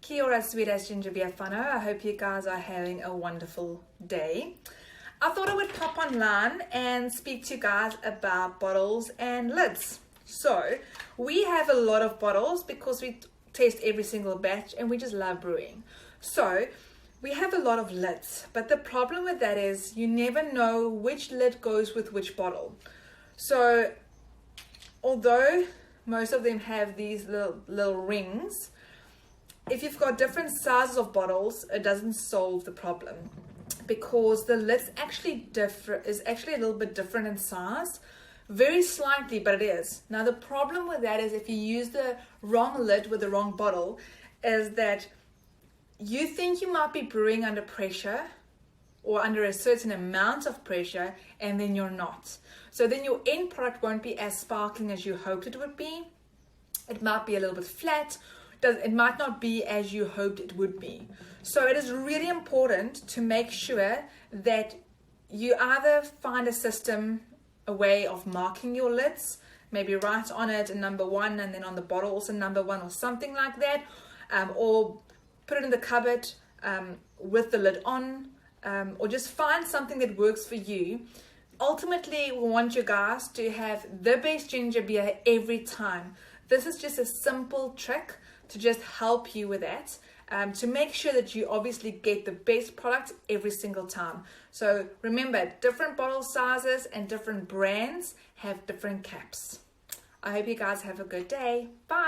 Kia ora, sweet as ginger beer whānau. I hope you guys are having a wonderful day. I thought I would pop online and speak to you guys about bottles and lids. So we have a lot of bottles because we test every single batch and we just love brewing. So we have a lot of lids, but the problem with that is you never know which lid goes with which bottle. So although most of them have these little rings, if you've got different sizes of bottles, it doesn't solve the problem because the lid's actually is actually a little bit different in size, very slightly, but it is. Now the problem with that is if you use the wrong lid with the wrong bottle, is that you think you might be brewing under pressure or under a certain amount of pressure, and then you're not. So then your end product won't be as sparkling as you hoped it would be. It might be a little bit flat. It might not be as you hoped it would be. So it is really important to make sure that you either find a system, a way of marking your lids, maybe write on it a number 1 and then on the bottle also number 1 or something like that, or put it in the cupboard with the lid on, or just find something that works for you. Ultimately, we want you guys to have the best ginger beer every time. This is just a simple trick to just help you with that, to make sure that you obviously get the best product every single time. So remember, different bottle sizes and different brands have different caps. I hope you guys have a good day. Bye.